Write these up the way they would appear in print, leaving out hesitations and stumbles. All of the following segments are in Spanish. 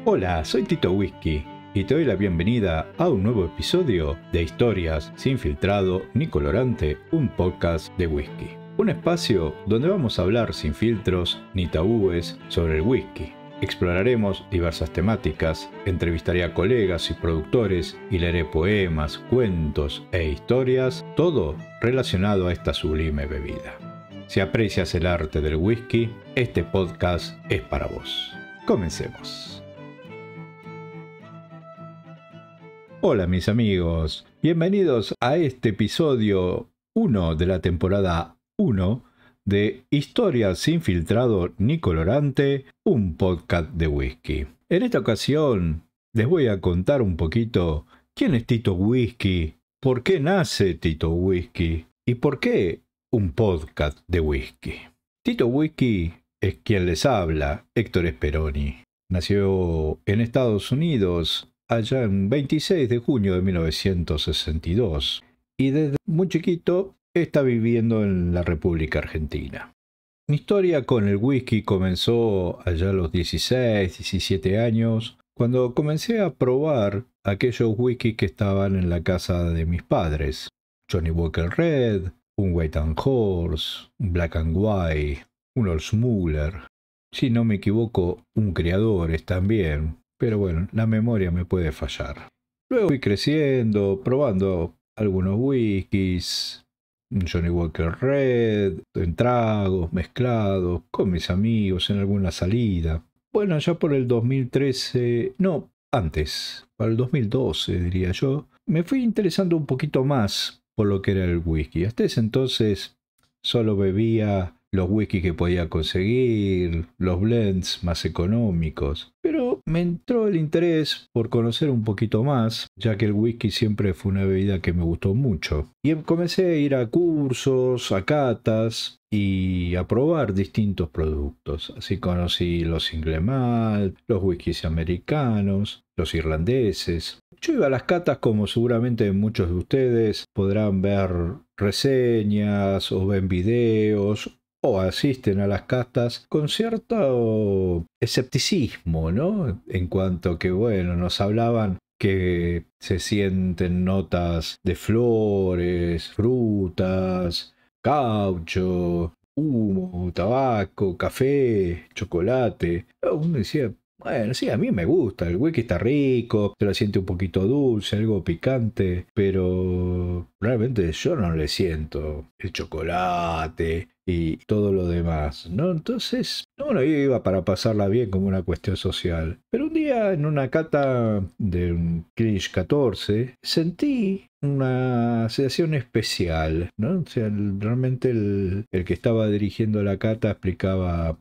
Hola, soy Tito Whisky y te doy la bienvenida a un nuevo episodio de Historias sin filtrado ni colorante, un podcast de whisky. Un espacio donde vamos a hablar sin filtros ni tabúes sobre el whisky. Exploraremos diversas temáticas, entrevistaré a colegas y productores y leeré poemas, cuentos e historias, todo relacionado a esta sublime bebida. Si aprecias el arte del whisky, este podcast es para vos. Comencemos. Hola mis amigos, bienvenidos a este episodio 1 de la temporada 1 de Historias sin filtrado ni colorante, un podcast de whisky. En esta ocasión les voy a contar un poquito quién es Tito Whisky, por qué nace Tito Whisky y por qué un podcast de whisky. Tito Whisky es quien les habla, Héctor Speroni. Nació en Estados Unidos allá en 26 de junio de 1962 y desde muy chiquito está viviendo en la República Argentina. Mi historia con el whisky comenzó allá a los 16, 17 años, cuando comencé a probar aquellos whiskies que estaban en la casa de mis padres. Johnny Walker Red, un White and Horse, un Black and White, un Old Smuggler. Si no me equivoco, un Criadores también. Pero bueno, la memoria me puede fallar. Luego fui creciendo, probando algunos whiskies, Johnny Walker Red, en tragos, mezclados, con mis amigos en alguna salida. Bueno, ya por el 2013, no, antes, para el 2012 diría yo, me fui interesando un poquito más por lo que era el whisky. Hasta ese entonces solo bebía los whisky que podía conseguir, los blends más económicos. Pero me entró el interés por conocer un poquito más, ya que el whisky siempre fue una bebida que me gustó mucho. Y comencé a ir a cursos, a catas y a probar distintos productos. Así conocí los single malt, los whiskies americanos, los irlandeses. Yo iba a las catas como seguramente muchos de ustedes podrán ver reseñas o ven videos o asisten a las catas con cierto escepticismo, ¿no? En cuanto a que, bueno, nos hablaban que se sienten notas de flores, frutas, caucho, humo, tabaco, café, chocolate. Uno decía, bueno, sí, a mí me gusta, el whisky está rico, se lo siente un poquito dulce, algo picante, pero realmente yo no le siento el chocolate y todo lo demás, ¿no? Entonces, bueno, yo iba para pasarla bien como una cuestión social. Pero un día en una cata de un Clinch 14 sentí una sensación especial, ¿no? O sea, realmente el que estaba dirigiendo la cata explicaba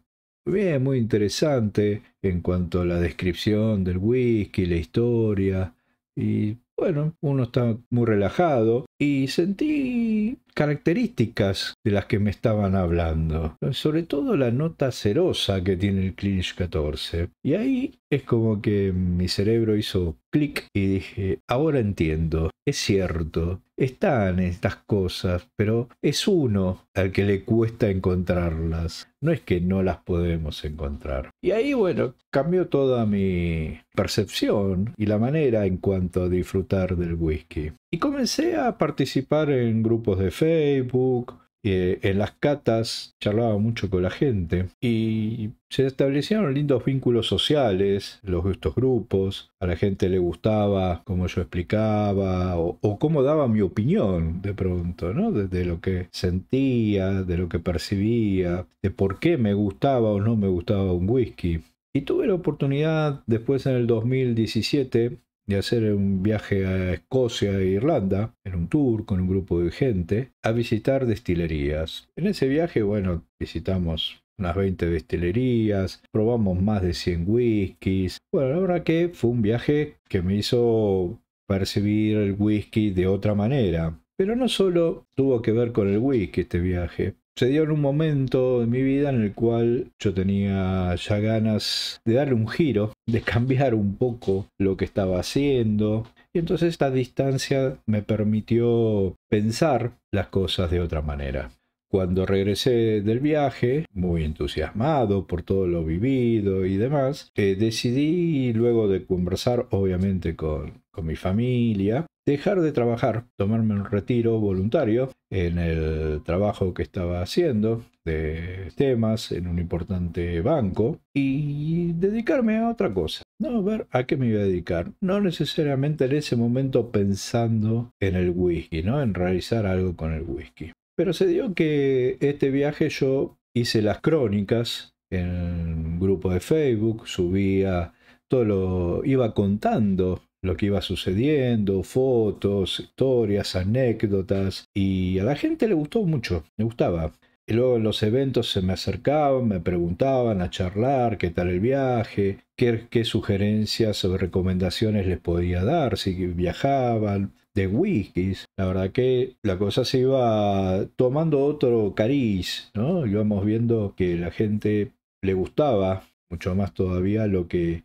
bien, muy interesante en cuanto a la descripción del whisky, la historia. Y bueno, uno está muy relajado y sentí características de las que me estaban hablando. Sobre todo la nota cerosa que tiene el Clinch 14. Y ahí es como que mi cerebro hizo clic y dije, ahora entiendo, es cierto, están estas cosas, pero es uno al que le cuesta encontrarlas. No es que no las podemos encontrar. Y ahí, bueno, cambió toda mi percepción y la manera en cuanto a disfrutar del whisky. Y comencé a participar en grupos de Facebook, en las catas charlaba mucho con la gente y se establecieron lindos vínculos sociales, estos grupos. A la gente le gustaba cómo yo explicaba o cómo daba mi opinión de pronto, ¿no? De lo que sentía, de lo que percibía, de por qué me gustaba o no me gustaba un whisky. Y tuve la oportunidad después en el 2017 de hacer un viaje a Escocia e Irlanda, en un tour con un grupo de gente, a visitar destilerías. En ese viaje, bueno, visitamos unas 20 destilerías, probamos más de 100 whiskies. Bueno, la verdad que fue un viaje que me hizo percibir el whisky de otra manera. Pero no solo tuvo que ver con el whisky este viaje. Se dio en un momento de mi vida en el cual yo tenía ya ganas de darle un giro, de cambiar un poco lo que estaba haciendo. Y entonces esta distancia me permitió pensar las cosas de otra manera. Cuando regresé del viaje, muy entusiasmado por todo lo vivido y demás, decidí, luego de conversar obviamente con mi familia, dejar de trabajar, tomarme un retiro voluntario en el trabajo que estaba haciendo de temas en un importante banco y dedicarme a otra cosa. No, ver a qué me iba a dedicar. No necesariamente en ese momento pensando en el whisky, ¿no? En realizar algo con el whisky. Pero se dio que este viaje yo hice las crónicas en un grupo de Facebook, subía todo iba contando lo que iba sucediendo, fotos, historias, anécdotas, y a la gente le gustó mucho, le gustaba. Y luego en los eventos se me acercaban, me preguntaban a charlar, qué tal el viaje, qué sugerencias o recomendaciones les podía dar si viajaban, de whiskies. La verdad que la cosa se iba tomando otro cariz, ¿no? Íbamos viendo que la gente le gustaba mucho más todavía lo que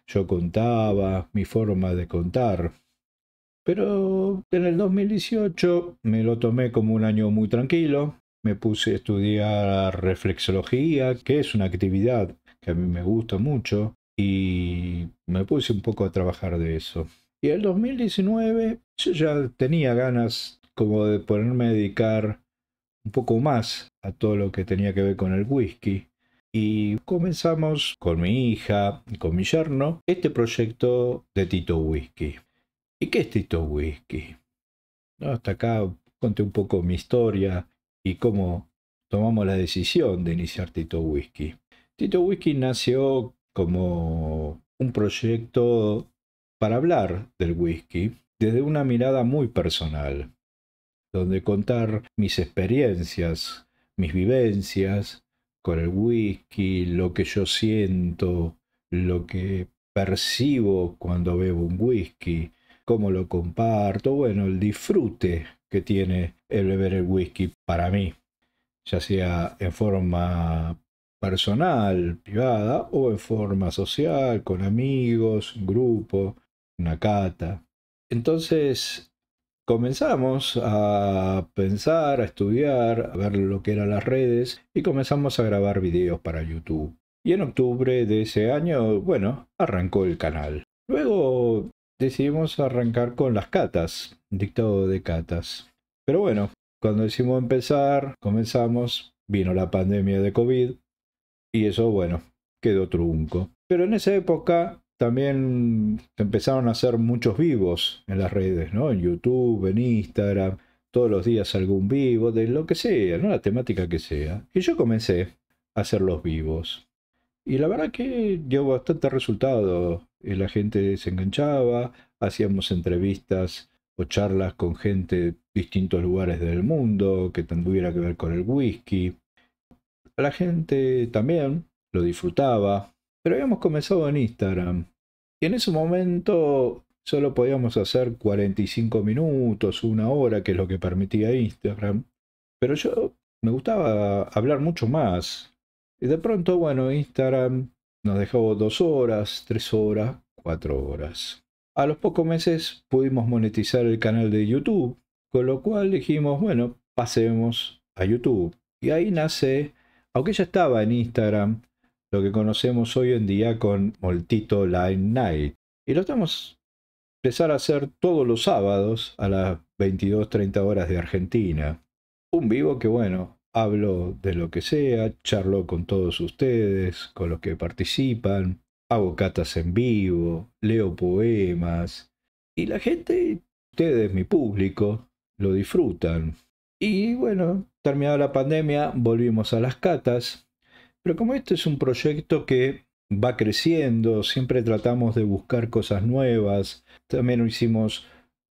yo contaba, mi forma de contar. Pero en el 2018 me lo tomé como un año muy tranquilo. Me puse a estudiar reflexología, que es una actividad que a mí me gusta mucho, y me puse un poco a trabajar de eso. Y el 2019 yo ya tenía ganas como de ponerme a dedicar un poco más a todo lo que tenía que ver con el whisky. Y comenzamos con mi hija y con mi yerno este proyecto de Tito Whisky. ¿Y qué es Tito Whisky? ¿No? Hasta acá conté un poco mi historia y cómo tomamos la decisión de iniciar Tito Whisky. Tito Whisky nació como un proyecto para hablar del whisky desde una mirada muy personal, donde contar mis experiencias, mis vivencias con el whisky, lo que yo siento, lo que percibo cuando bebo un whisky, cómo lo comparto, bueno, el disfrute que tiene el beber el whisky para mí, ya sea en forma personal, privada, o en forma social, con amigos, un grupo, una cata. Entonces, comenzamos a pensar, a estudiar, a ver lo que eran las redes y comenzamos a grabar videos para YouTube. Y en octubre de ese año, bueno, arrancó el canal. Luego decidimos arrancar con las catas, dictado de catas. Pero bueno, cuando decidimos empezar, comenzamos, vino la pandemia de COVID y eso, bueno, quedó trunco. Pero en esa época también empezaron a hacer muchos vivos en las redes, ¿no? En YouTube, en Instagram, todos los días algún vivo, de lo que sea, ¿no? La temática que sea. Y yo comencé a hacer los vivos. Y la verdad que dio bastante resultado. La gente se enganchaba, hacíamos entrevistas o charlas con gente de distintos lugares del mundo que tuviera que ver con el whisky. La gente también lo disfrutaba, pero habíamos comenzado en Instagram. Y en ese momento solo podíamos hacer 45 minutos, una hora, que es lo que permitía Instagram. Pero yo me gustaba hablar mucho más. Y de pronto, bueno, Instagram nos dejó 2 horas, 3 horas, 4 horas. A los pocos meses pudimos monetizar el canal de YouTube, con lo cual dijimos, bueno, pasemos a YouTube. Y ahí nace, aunque ya estaba en Instagram, lo que conocemos hoy en día con Moltito Line Night. Y lo estamos empezar a hacer todos los sábados a las 22:30 horas de Argentina. Un vivo que, bueno, hablo de lo que sea, charlo con todos ustedes, con los que participan, hago catas en vivo, leo poemas y la gente, ustedes, mi público, lo disfrutan. Y bueno, terminada la pandemia, volvimos a las catas, pero como este es un proyecto que va creciendo, siempre tratamos de buscar cosas nuevas. También hicimos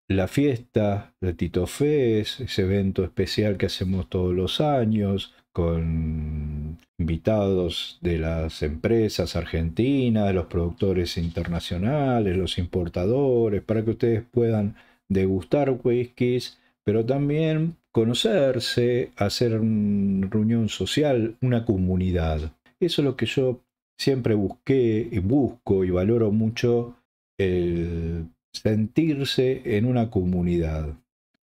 la fiesta de Tito Fest, ese evento especial que hacemos todos los años, con invitados de las empresas argentinas, de los productores internacionales, los importadores, para que ustedes puedan degustar whiskies, pero también conocerse, hacer una reunión social, una comunidad. Eso es lo que yo siempre busqué y busco y valoro mucho, el sentirse en una comunidad.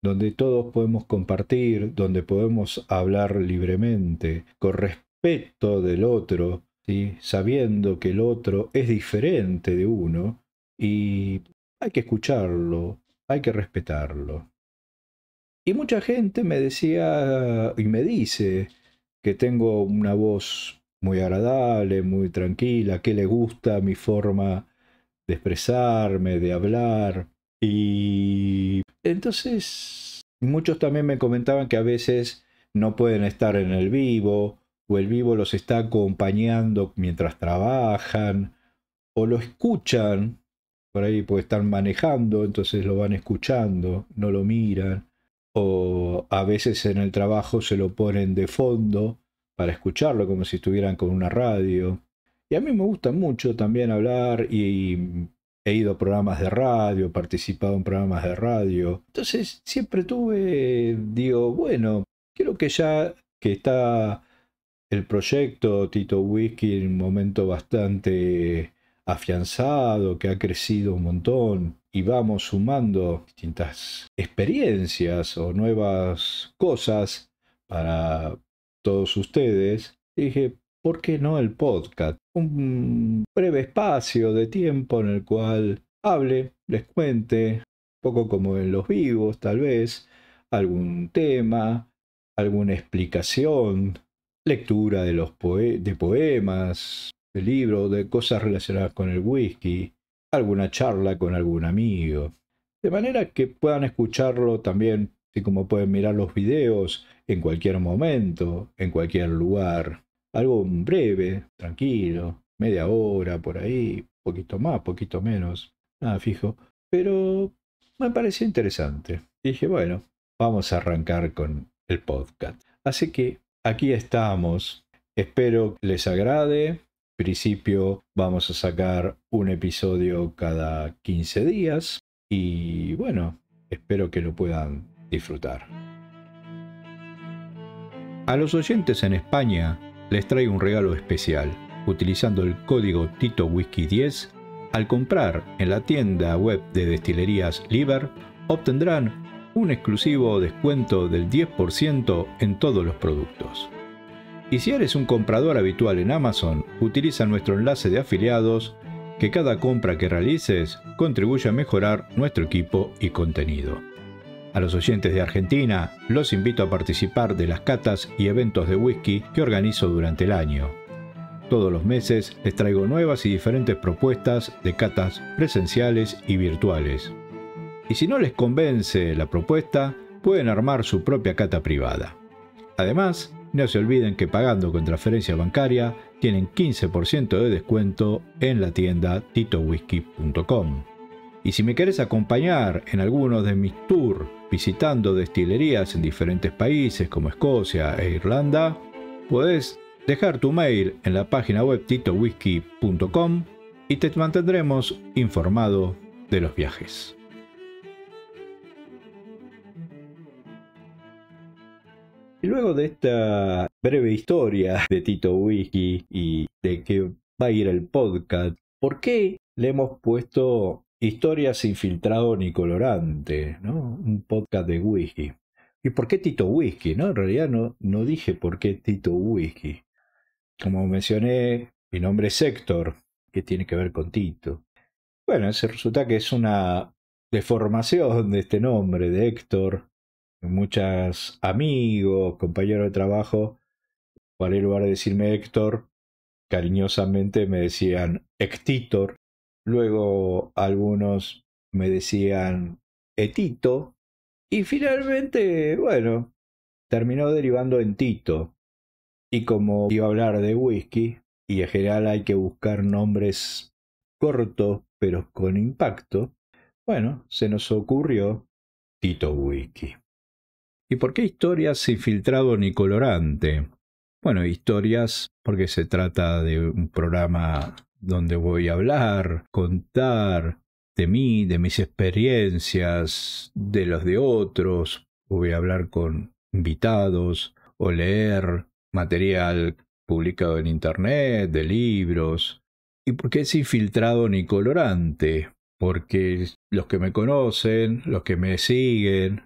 donde todos podemos compartir, donde podemos hablar libremente, con respeto del otro, ¿sí? Sabiendo que el otro es diferente de uno y hay que escucharlo, hay que respetarlo. Y mucha gente me decía y me dice que tengo una voz muy agradable, muy tranquila, que le gusta mi forma de expresarme, de hablar. Y entonces muchos también me comentaban que a veces no pueden estar en el vivo o el vivo los está acompañando mientras trabajan o lo escuchan por ahí porque están manejando, entonces lo van escuchando, no lo miran o a veces en el trabajo se lo ponen de fondo para escucharlo como si estuvieran con una radio. Y a mí me gusta mucho también hablar y he ido a programas de radio, he participado en programas de radio. Entonces siempre tuve, digo, bueno, creo que ya que está el proyecto Tito Whisky en un momento bastante afianzado, que ha crecido un montón y vamos sumando distintas experiencias o nuevas cosas para todos ustedes, dije, ¿por qué no el podcast? Un breve espacio de tiempo en el cual hable, les cuente, un poco como en los vivos tal vez, algún tema, alguna explicación, lectura de de poemas, de libros, de cosas relacionadas con el whisky, alguna charla con algún amigo. De manera que puedan escucharlo también, así como pueden mirar los videos en cualquier momento, en cualquier lugar. Algo breve, tranquilo, media hora por ahí, poquito más, poquito menos, nada fijo. Pero me pareció interesante. Dije, bueno, vamos a arrancar con el podcast. Así que aquí estamos. Espero que les agrade. En principio vamos a sacar un episodio cada 15 días. Y bueno, espero que lo puedan disfrutar. A los oyentes en España les traigo un regalo especial. Utilizando el código TitoWhisky10, al comprar en la tienda web de destilerías Liber, obtendrán un exclusivo descuento del 10% en todos los productos. Y si eres un comprador habitual en Amazon, utiliza nuestro enlace de afiliados, que cada compra que realices contribuye a mejorar nuestro equipo y contenido. A los oyentes de Argentina, los invito a participar de las catas y eventos de whisky que organizo durante el año. Todos los meses les traigo nuevas y diferentes propuestas de catas presenciales y virtuales. Y si no les convence la propuesta, pueden armar su propia cata privada. Además, no se olviden que pagando con transferencia bancaria tienen 15% de descuento en la tienda titowhisky.com. Y si me querés acompañar en algunos de mis tours visitando destilerías en diferentes países como Escocia e Irlanda, podés dejar tu mail en la página web titowhisky.com y te mantendremos informado de los viajes. Y luego de esta breve historia de Tito Whisky y de que va a ir el podcast, ¿por qué le hemos puesto Historias sin filtrado ni colorante, ¿no? Un podcast de whisky. ¿Y por qué Tito Whisky? ¿No? En realidad no dije por qué Tito Whisky. Como mencioné, mi nombre es Héctor, que tiene que ver con Tito. Bueno, resulta que es una deformación de este nombre, de Héctor. Muchos amigos, compañeros de trabajo, por en lugar de decirme Héctor, cariñosamente me decían Hectítor. Luego algunos me decían Etito. Y finalmente, bueno, terminó derivando en Tito. Y como iba a hablar de whisky, y en general hay que buscar nombres cortos pero con impacto, bueno, se nos ocurrió Tito Whisky. ¿Y por qué historias sin filtrado ni colorante? Bueno, historias porque se trata de un programa donde voy a hablar, contar de mí, de mis experiencias, de los de otros. Voy a hablar con invitados o leer material publicado en internet, de libros. ¿Y por qué sin filtrado ni colorante? Porque los que me conocen, los que me siguen,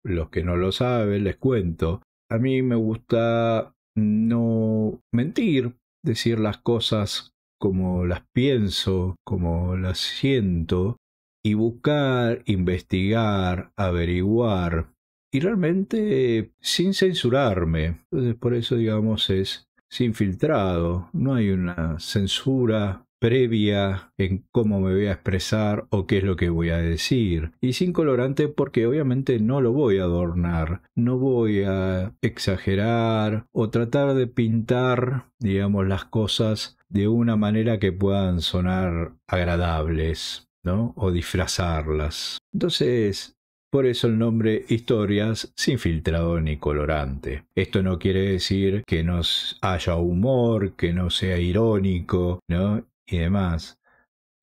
los que no lo saben, les cuento. A mí me gusta no mentir, decir las cosas como las pienso, como las siento, y buscar, investigar, averiguar, y realmente sin censurarme. Entonces, por eso, digamos, es sin filtrado. No hay una censura previa en cómo me voy a expresar o qué es lo que voy a decir. Y sin colorante porque obviamente no lo voy a adornar, no voy a exagerar o tratar de pintar, digamos, las cosas de una manera que puedan sonar agradables, ¿no? O disfrazarlas. Entonces, por eso el nombre Historias sin filtrado ni colorante. Esto no quiere decir que no haya humor, que no sea irónico, ¿no? Y demás.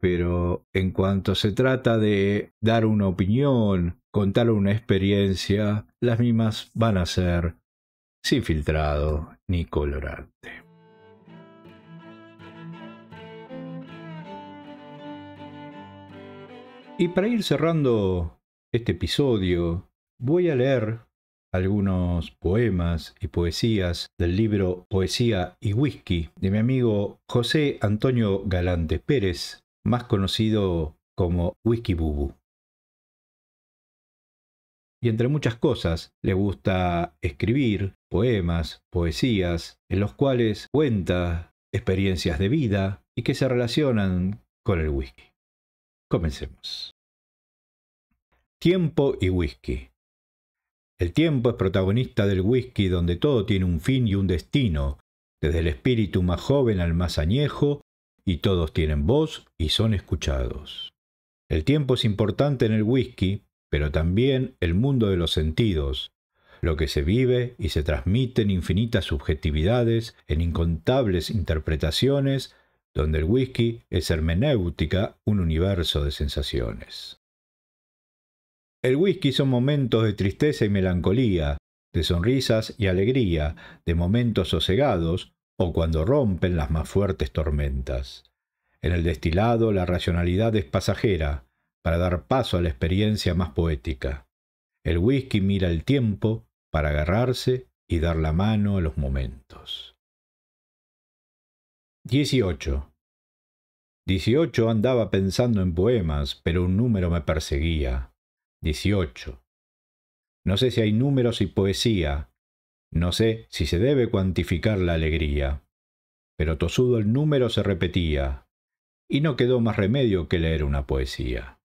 Pero en cuanto se trata de dar una opinión, contar una experiencia, las mismas van a ser sin filtrado ni colorante. Y para ir cerrando este episodio, voy a leer algunos poemas y poesías del libro Poesía y Whisky de mi amigo José Antonio Galante Pérez, más conocido como Whisky Bubu. Y entre muchas cosas, le gusta escribir poemas, poesías, en los cuales cuenta experiencias de vida y que se relacionan con el whisky. Comencemos. Tiempo y whisky. El tiempo es protagonista del whisky donde todo tiene un fin y un destino, desde el espíritu más joven al más añejo, y todos tienen voz y son escuchados. El tiempo es importante en el whisky, pero también el mundo de los sentidos, lo que se vive y se transmite en infinitas subjetividades, en incontables interpretaciones, donde el whisky es hermenéutica, un universo de sensaciones. El whisky son momentos de tristeza y melancolía, de sonrisas y alegría, de momentos sosegados o cuando rompen las más fuertes tormentas. En el destilado la racionalidad es pasajera, para dar paso a la experiencia más poética. El whisky mira el tiempo para agarrarse y dar la mano a los momentos. 18. 18 andaba pensando en poemas, pero un número me perseguía. 18. No sé si hay números y poesía, no sé si se debe cuantificar la alegría, pero tosudo el número se repetía, y no quedó más remedio que leer una poesía.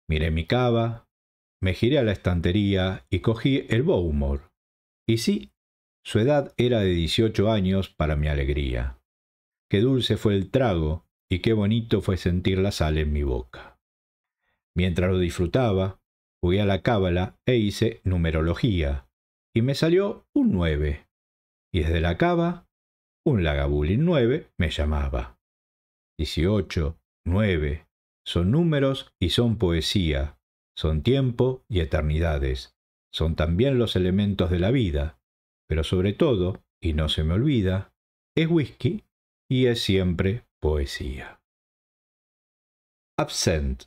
Miré mi cava, me giré a la estantería y cogí el Bowmore. Y sí, su edad era de 18 años para mi alegría. Qué dulce fue el trago y qué bonito fue sentir la sal en mi boca. Mientras lo disfrutaba, jugué a la cábala e hice numerología, y me salió un 9, y desde la cava, un Lagavulin 9 me llamaba. 18, 9, son números y son poesía, son tiempo y eternidades, son también los elementos de la vida, pero sobre todo, y no se me olvida, es whisky y es siempre poesía. Absent.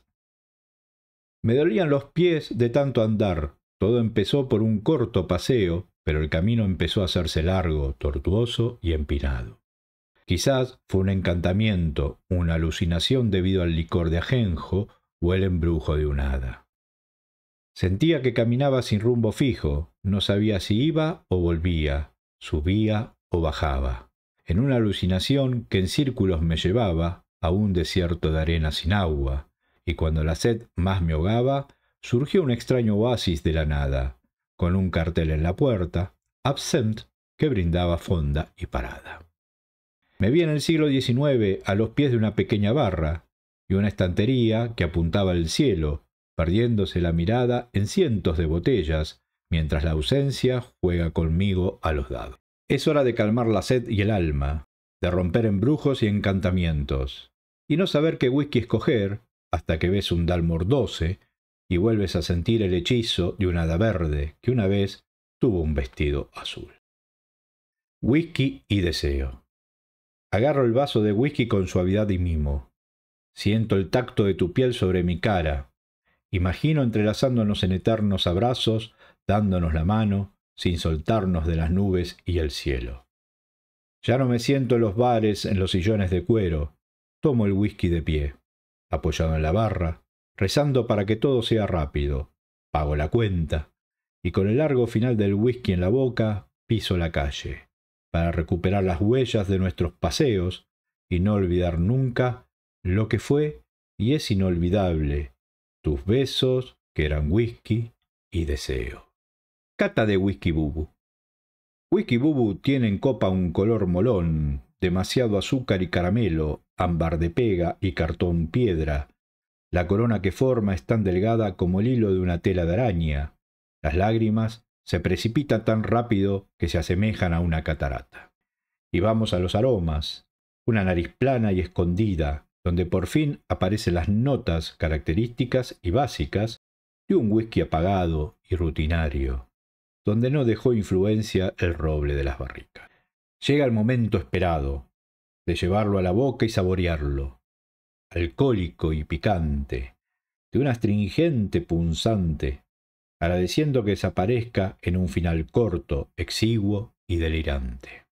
Me dolían los pies de tanto andar. Todo empezó por un corto paseo, pero el camino empezó a hacerse largo, tortuoso y empinado. Quizás fue un encantamiento, una alucinación debido al licor de ajenjo o el embrujo de un hada. Sentía que caminaba sin rumbo fijo, no sabía si iba o volvía, subía o bajaba, en una alucinación que en círculos me llevaba a un desierto de arena sin agua, y cuando la sed más me ahogaba, surgió un extraño oasis de la nada, con un cartel en la puerta, Absent, que brindaba fonda y parada. Me vi en el siglo XIX a los pies de una pequeña barra y una estantería que apuntaba al cielo, perdiéndose la mirada en cientos de botellas, mientras la ausencia juega conmigo a los dados. Es hora de calmar la sed y el alma, de romper embrujos y encantamientos, y no saber qué whisky escoger hasta que ves un Dalmor 12 y vuelves a sentir el hechizo de una hada verde que una vez tuvo un vestido azul. Whisky y deseo. Agarro el vaso de whisky con suavidad y mimo. Siento el tacto de tu piel sobre mi cara. Imagino entrelazándonos en eternos abrazos dándonos la mano, sin soltarnos de las nubes y el cielo. Ya no me siento en los bares, en los sillones de cuero, tomo el whisky de pie, apoyado en la barra, rezando para que todo sea rápido, pago la cuenta, y con el largo final del whisky en la boca, piso la calle, para recuperar las huellas de nuestros paseos y no olvidar nunca lo que fue y es inolvidable, tus besos que eran whisky y deseo. Cata de Whisky Bubu. Whisky Bubu tiene en copa un color molón, demasiado azúcar y caramelo, ámbar de pega y cartón piedra. La corona que forma es tan delgada como el hilo de una tela de araña. Las lágrimas se precipitan tan rápido que se asemejan a una catarata. Y vamos a los aromas. Una nariz plana y escondida, donde por fin aparecen las notas características y básicas de un whisky apagado y rutinario, donde no dejó influencia el roble de las barricas. Llega el momento esperado, de llevarlo a la boca y saborearlo, alcohólico y picante, de un astringente punzante, agradeciendo que desaparezca en un final corto, exiguo y delirante.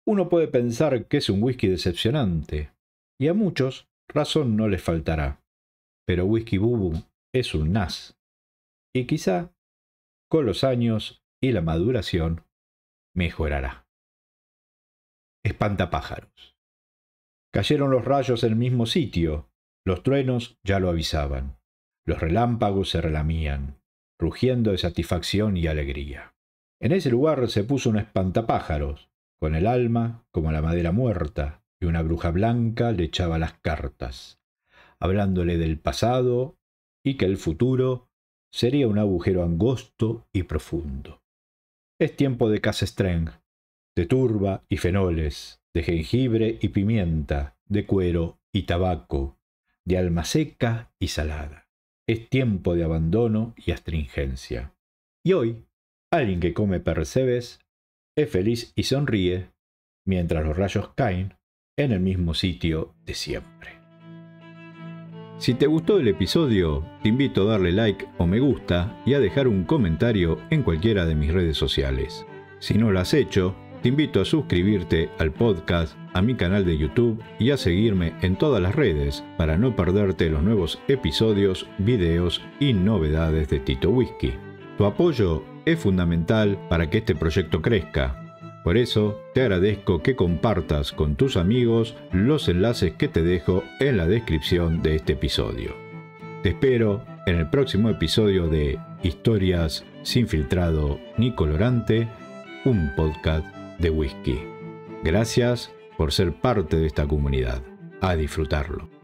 Uno puede pensar que es un whisky decepcionante, y a muchos razón no les faltará, pero Whisky Bubu es un NAS, y quizá, con los años y la maduración, mejorará. Espantapájaros. Cayeron los rayos en el mismo sitio, los truenos ya lo avisaban, los relámpagos se relamían, rugiendo de satisfacción y alegría. En ese lugar se puso un espantapájaros, con el alma como la madera muerta, y una bruja blanca le echaba las cartas, hablándole del pasado y que el futuro sería un agujero angosto y profundo. Es tiempo de casestreng, de turba y fenoles, de jengibre y pimienta, de cuero y tabaco, de alma seca y salada. Es tiempo de abandono y astringencia. Y hoy, alguien que come percebes es feliz y sonríe mientras los rayos caen en el mismo sitio de siempre. Si te gustó el episodio, te invito a darle like o me gusta y a dejar un comentario en cualquiera de mis redes sociales. Si no lo has hecho, te invito a suscribirte al podcast, a mi canal de YouTube y a seguirme en todas las redes para no perderte los nuevos episodios, videos y novedades de Tito Whisky. Tu apoyo es fundamental para que este proyecto crezca. Por eso, te agradezco que compartas con tus amigos los enlaces que te dejo en la descripción de este episodio. Te espero en el próximo episodio de Historias sin filtrado ni colorante, un podcast de whisky. Gracias por ser parte de esta comunidad. A disfrutarlo.